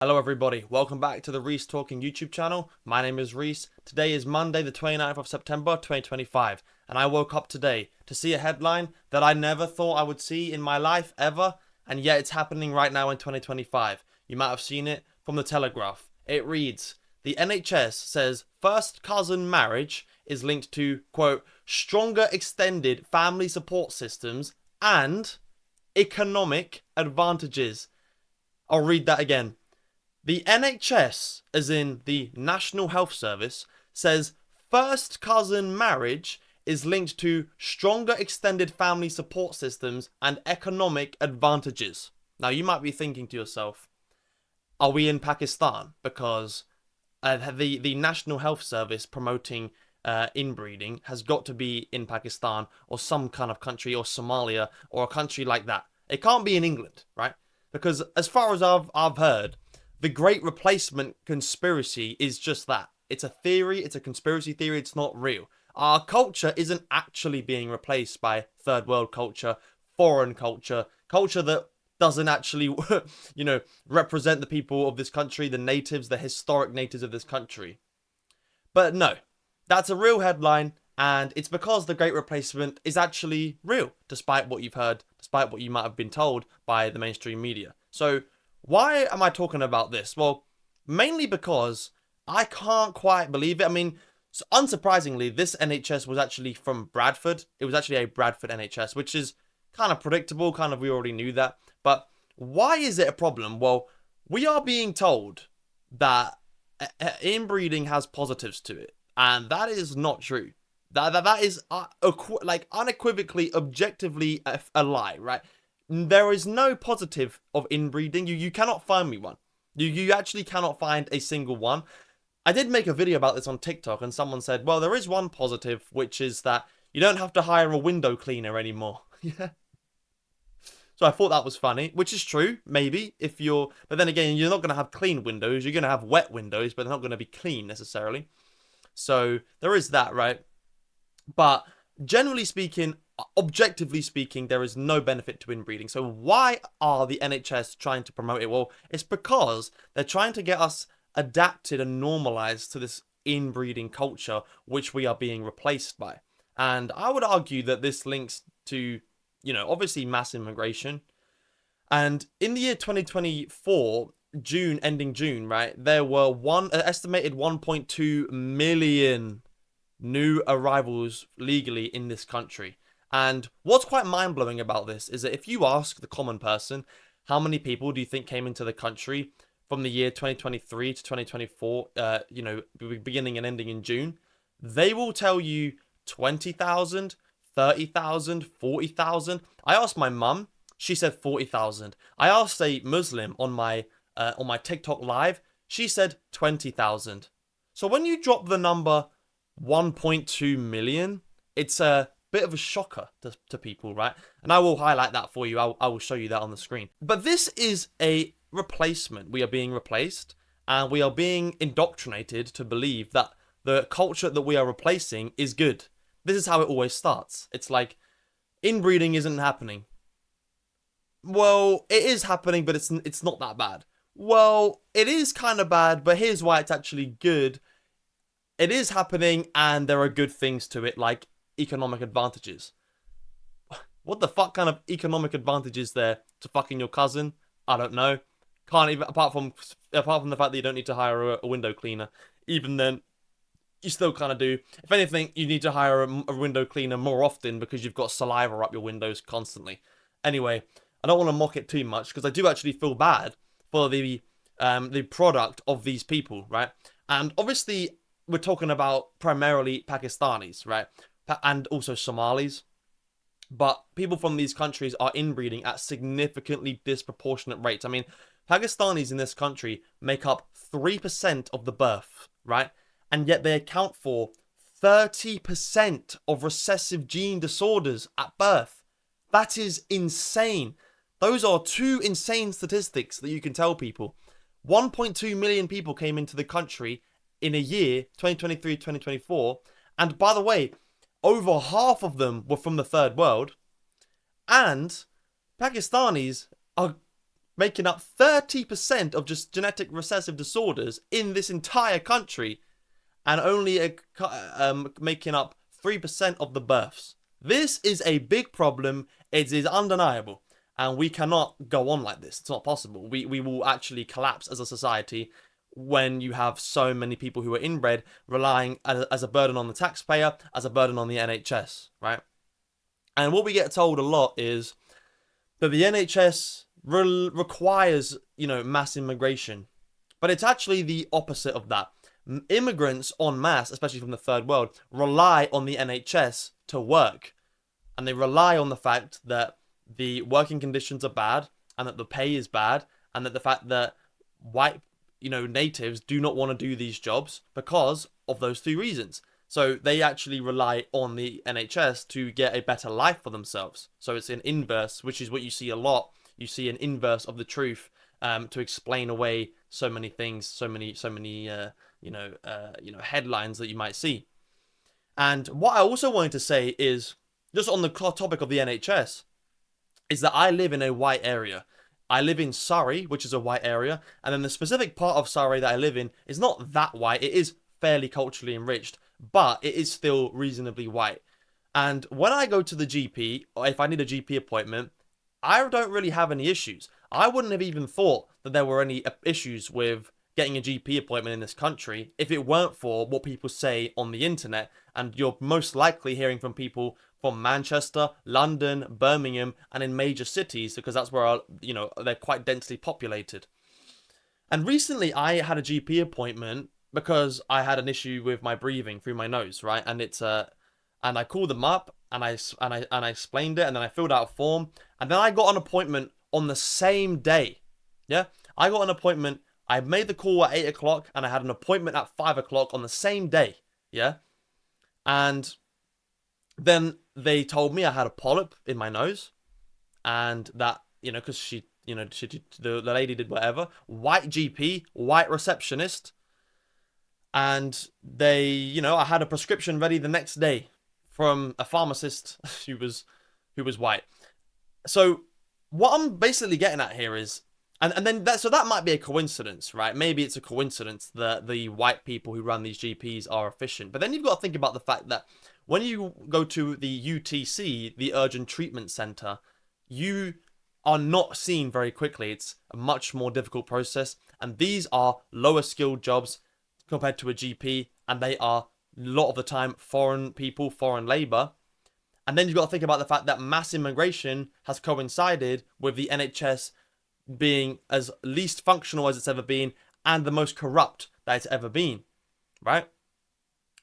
Hello everybody, welcome back to the Reese Talking YouTube channel. My name is Reese. Today is Monday the 29th of September 2025 and I woke up today to see a headline that I never thought I would see in my life ever, and yet it's happening right now in 2025. You might have seen it from the Telegraph. It reads, the NHS says first cousin marriage is linked to, quote, stronger extended family support systems and economic advantages. I'll read that again. The NHS, as in the National Health Service, says first cousin marriage is linked to stronger extended family support systems and economic advantages. Now, you might be thinking to yourself, are we in Pakistan? Because the National Health Service promoting inbreeding has got to be in Pakistan or some kind of country, or Somalia or a country like that. It can't be in England, right? Because as far as I've heard, the Great Replacement conspiracy is just that. It's a theory, it's a conspiracy theory, it's not real. Our culture isn't actually being replaced by third world culture, foreign culture, culture that doesn't actually, represent the people of this country, the natives, the historic natives of this country. But no, that's a real headline, and it's because the Great Replacement is actually real, despite what you've heard, despite what you might have been told by the mainstream media. So, why am I talking about this? Well, mainly because I can't quite believe it. I mean, so unsurprisingly, this NHS was actually from Bradford. It was actually a Bradford NHS, which is kind of predictable, we already knew that. But why is it a problem? Well, we are being told that inbreeding has positives to it, and that is not true. That is unequivocally, objectively a lie, right? There is no positive of inbreeding. You cannot find me one. You actually cannot find a single one. I did make a video about this on TikTok, and someone said, well, there is one positive, which is that you don't have to hire a window cleaner anymore. Yeah. So I thought that was funny, which is true, maybe, if you're... But then again, you're not going to have clean windows. You're going to have wet windows, but they're not going to be clean, necessarily. So there is that, right? But generally speaking, objectively speaking, there is no benefit to inbreeding. So why are the NHS trying to promote it? Well, it's because they're trying to get us adapted and normalized to this inbreeding culture, which we are being replaced by. And I would argue that this links to, obviously mass immigration. And in the year 2024, ending June, right, there were estimated 1.2 million new arrivals legally in this country. And what's quite mind-blowing about this is that if you ask the common person, how many people do you think came into the country from the year 2023 to 2024, beginning and ending in June, they will tell you 20,000, 30,000, 40,000. I asked my mum, she said 40,000. I asked a Muslim on my TikTok live, she said 20,000. So when you drop the number 1.2 million, it's a bit of a shocker to people, right? And I will highlight that for you. I will show you that on the screen. But this is a replacement. We are being replaced, and we are being indoctrinated to believe that the culture that we are replacing is good. This is how it always starts. It's like, inbreeding isn't happening. Well, it is happening, but it's not that bad. Well, it is kind of bad, but here's why it's actually good. It is happening, and there are good things to it, like economic advantages. What the fuck kind of economic advantages there to fucking your cousin? I don't know. Can't even, apart from the fact that you don't need to hire a window cleaner. Even then, you still kind of do. If anything, you need to hire a window cleaner more often because you've got saliva up your windows constantly. Anyway, I don't want to mock it too much because I do actually feel bad for the product of these people, right? And obviously, we're talking about primarily Pakistanis, right? And also Somalis. But people from these countries are inbreeding at significantly disproportionate rates. I mean, Pakistanis in this country make up 3% of the birth, right? And yet they account for 30% of recessive gene disorders at birth. That is insane. Those are two insane statistics that you can tell people. 1.2 million people came into the country in a year, 2023, 2024. And by the way, over half of them were from the third world. And Pakistanis are making up 30% of just genetic recessive disorders in this entire country, and only making up 3% of the births. This is a big problem. It is undeniable. And we cannot go on like this. It's not possible. We will actually collapse as a society when you have so many people who are inbred relying as a burden on the taxpayer, as a burden on the NHS, right? And what we get told a lot is that the NHS requires, mass immigration. But it's actually the opposite of that. Immigrants en masse, especially from the third world, rely on the NHS to work. And they rely on the fact that the working conditions are bad, and that the pay is bad, and that the fact that white, natives do not want to do these jobs because of those two reasons. So they actually rely on the NHS to get a better life for themselves. So it's an inverse, which is what you see a lot. You see an inverse of the truth to explain away so many things, so many headlines that you might see. And what I also wanted to say is, just on the topic of the NHS, is that I live in a white area. I live in Surrey, which is a white area, and then the specific part of Surrey that I live in is not that white. It is fairly culturally enriched, but it is still reasonably white. And when I go to the GP, or if I need a GP appointment, I don't really have any issues. I wouldn't have even thought that there were any issues with getting a GP appointment in this country if it weren't for what people say on the internet. And you're most likely hearing from people from Manchester, London, Birmingham, and in major cities, because that's where, they're quite densely populated. And recently I had a GP appointment because I had an issue with my breathing through my nose, right? And and I called them up and I explained it, and then I filled out a form, and then I got an appointment on the same day. Yeah, I got an appointment. I made the call at 8 o'clock, and I had an appointment at 5 o'clock on the same day. Yeah, and then they told me I had a polyp in my nose, and that, because the lady did whatever. White GP, white receptionist, and they, I had a prescription ready the next day from a pharmacist who was white. So what I'm basically getting at here is, and then that might be a coincidence, right? Maybe it's a coincidence that the white people who run these GPs are efficient. But then you've got to think about the fact that when you go to the UTC, the Urgent Treatment Center, you are not seen very quickly. It's a much more difficult process. And these are lower skilled jobs compared to a GP. And they are, a lot of the time, foreign people, foreign labor. And then you've got to think about the fact that mass immigration has coincided with the NHS being as least functional as it's ever been, and the most corrupt that it's ever been, right?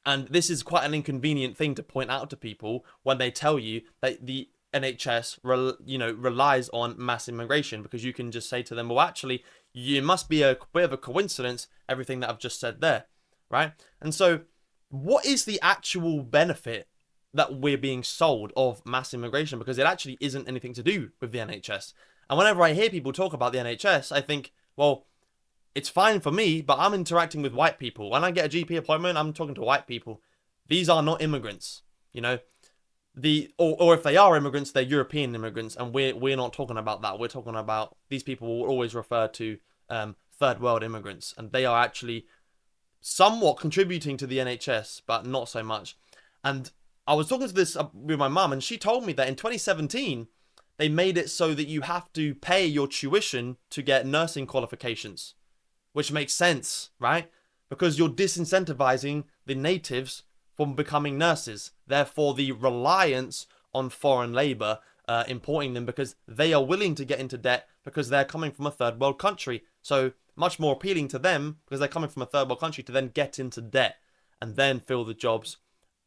And this is quite an inconvenient thing to point out to people when they tell you that the NHS relies on mass immigration, because you can just say to them, well, actually, it must be a bit of a coincidence, everything that I've just said there, right? And so what is the actual benefit that we're being sold of mass immigration? Because it actually isn't anything to do with the NHS. And whenever I hear people talk about the NHS, I think, well, it's fine for me, but I'm interacting with white people. When I get a GP appointment, I'm talking to white people. These are not immigrants, or if they are immigrants, they're European immigrants, and we're not talking about that. We're talking about, these people will always refer to third world immigrants, and they are actually somewhat contributing to the NHS, but not so much. And I was talking to this with my mum, and she told me that in 2017, they made it so that you have to pay your tuition to get nursing qualifications, which makes sense, right? Because you're disincentivizing the natives from becoming nurses. Therefore, the reliance on foreign labor, importing them, because they are willing to get into debt because they're coming from a third world country. So much more appealing to them, because they're coming from a third world country, to then get into debt and then fill the jobs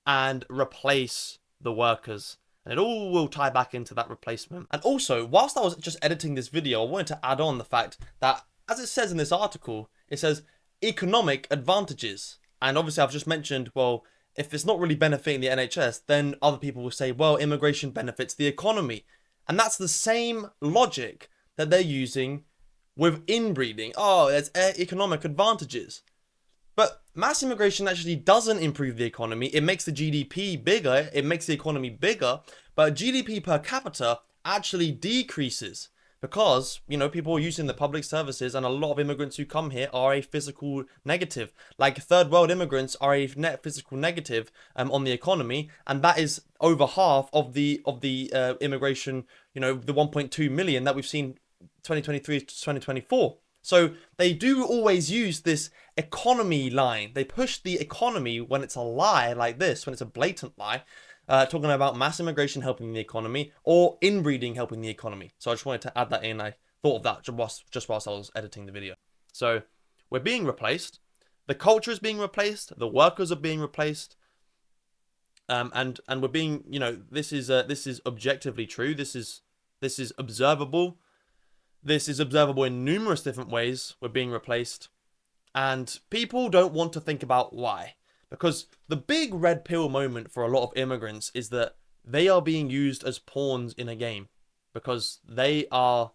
and replace the workers. And it all will tie back into that replacement. And also, whilst I was just editing this video, I wanted to add on the fact that, as it says in this article, it says economic advantages. And obviously I've just mentioned, well, if it's not really benefiting the NHS, then other people will say, well, immigration benefits the economy. And that's the same logic that they're using with inbreeding. Oh, there's economic advantages. But mass immigration actually doesn't improve the economy. It makes the GDP bigger. It makes the economy bigger. But GDP per capita actually decreases, because, you know, people are using the public services, and a lot of immigrants who come here are a physical negative. Like third world immigrants are a net physical negative on the economy, and that is over half of the immigration, you know, the 1.2 million that we've seen 2023 to 2024. So they do always use this economy line. They push the economy when it's a lie like this, when it's a blatant lie, talking about mass immigration helping the economy or inbreeding helping the economy. So I just wanted to add that in. I thought of that just whilst I was editing the video. So we're being replaced. The culture is being replaced. The workers are being replaced. And we're being, you know, this is objectively true. This is observable. This is observable in numerous different ways. We're being replaced. And people don't want to think about why. Because the big red pill moment for a lot of immigrants is that they are being used as pawns in a game. Because they are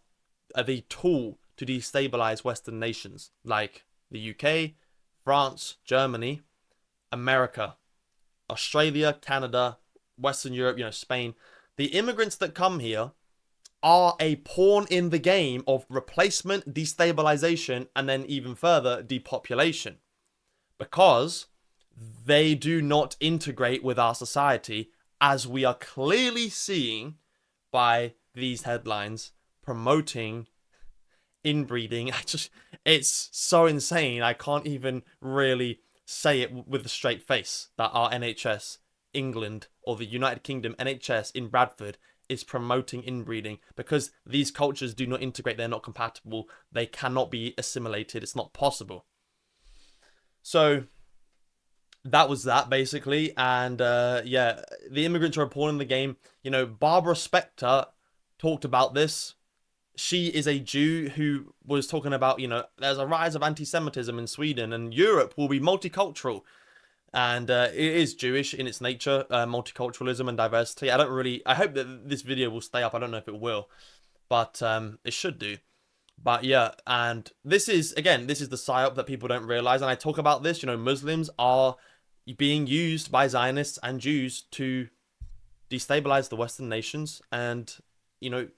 the tool to destabilize Western nations like the UK, France, Germany, America, Australia, Canada, Western Europe, you know, Spain. The immigrants that come here are a pawn in the game of replacement, destabilization, and then even further, depopulation. Because they do not integrate with our society, as we are clearly seeing by these headlines promoting inbreeding. It's so insane. I can't even really say it with a straight face that our NHS, England, or the United Kingdom NHS in Bradford is promoting inbreeding, because these cultures do not integrate. They're not compatible. They cannot be assimilated. It's not possible. So that was that, basically. And yeah, the immigrants are a pawn in the game. You know, Barbara Specter talked about this. She is a Jew who was talking about, you know, there's a rise of anti-Semitism in Sweden and Europe will be multicultural. And it is Jewish in its nature, multiculturalism and diversity. I hope that this video will stay up. I don't know if it will, but it should do. But yeah, and this is the psyop that people don't realize. And I talk about this, you know, Muslims are being used by Zionists and Jews to destabilize the Western nations and, you know,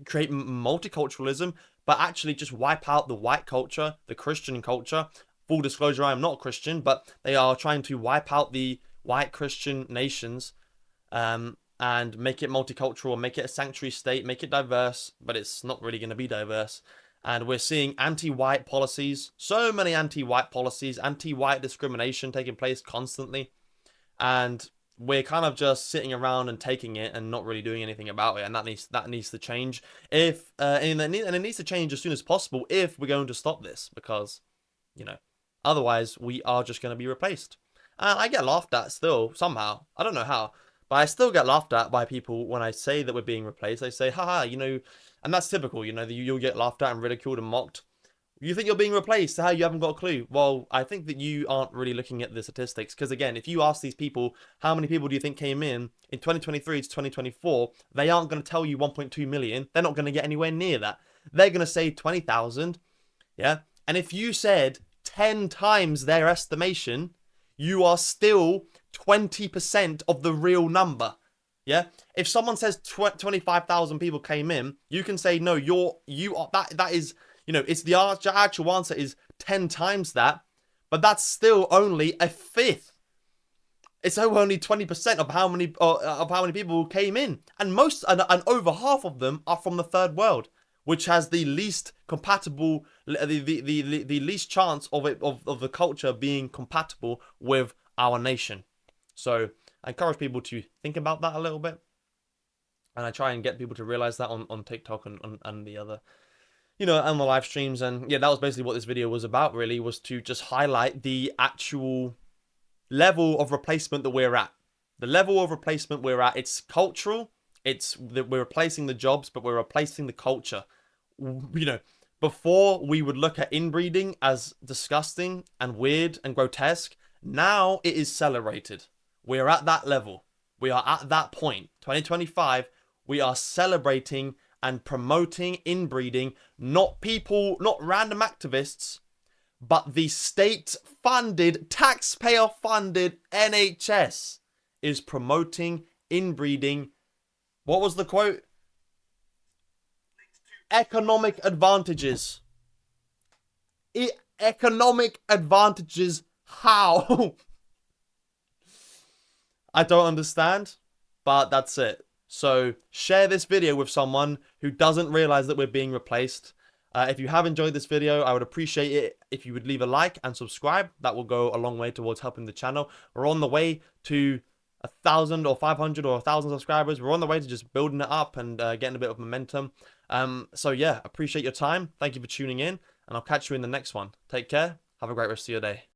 create multiculturalism, but actually just wipe out the white culture, the Christian culture. Full disclosure, I am not Christian, but they are trying to wipe out the white Christian nations and make it multicultural, make it a sanctuary state, make it diverse, but it's not really going to be diverse. And we're seeing anti-white policies, so many anti-white policies, anti-white discrimination taking place constantly. And we're kind of just sitting around and taking it and not really doing anything about it, and that needs to change. And it needs to change as soon as possible if we're going to stop this, because, you know, otherwise we are just going to be replaced. And I get laughed at still somehow. I don't know how, but I still get laughed at by people when I say that we're being replaced. They say, haha, you know, and that's typical. You know, you'll get laughed at and ridiculed and mocked. You think you're being replaced? How you haven't got a clue? Well, I think that you aren't really looking at the statistics. Because again, if you ask these people, how many people do you think came in 2023 to 2024? They aren't going to tell you 1.2 million. They're not going to get anywhere near that. They're going to say 20,000. Yeah. And if you said 10 times their estimation, you are still 20% of the real number. Yeah. If someone says 25,000 people came in, you can say, no, that is, you know, it's the actual answer is 10 times that, but that's still only a fifth. It's only 20% of how many people came in, and over half of them are from the third world, which has the least compatible, the least chance of the culture being compatible with our nation. So I encourage people to think about that a little bit, and I try and get people to realize that on TikTok and the other, you know, and the live streams. And yeah, that was basically what this video was about, really, was to just highlight the actual level of replacement that we're at. The level of replacement we're at, it's cultural. It's that we're replacing the jobs, but we're replacing the culture. You know, before we would look at inbreeding as disgusting and weird and grotesque. Now it is celebrated. We are at that level. We are at that point. 2025, we are celebrating and promoting inbreeding, not random activists, but the state-funded, taxpayer-funded NHS is promoting inbreeding. What was the quote? economic advantages. Economic advantages. How? I don't understand, but that's it. So share this video with someone who doesn't realize that we're being replaced. If you have enjoyed this video, I would appreciate it if you would leave a like and subscribe. That will go a long way towards helping the channel. We're on the way to 1,000 or 500 or 1,000 subscribers. We're on the way to just building it up and getting a bit of momentum. So yeah, appreciate your time. Thank you for tuning in, and I'll catch you in the next one. Take care. Have a great rest of your day.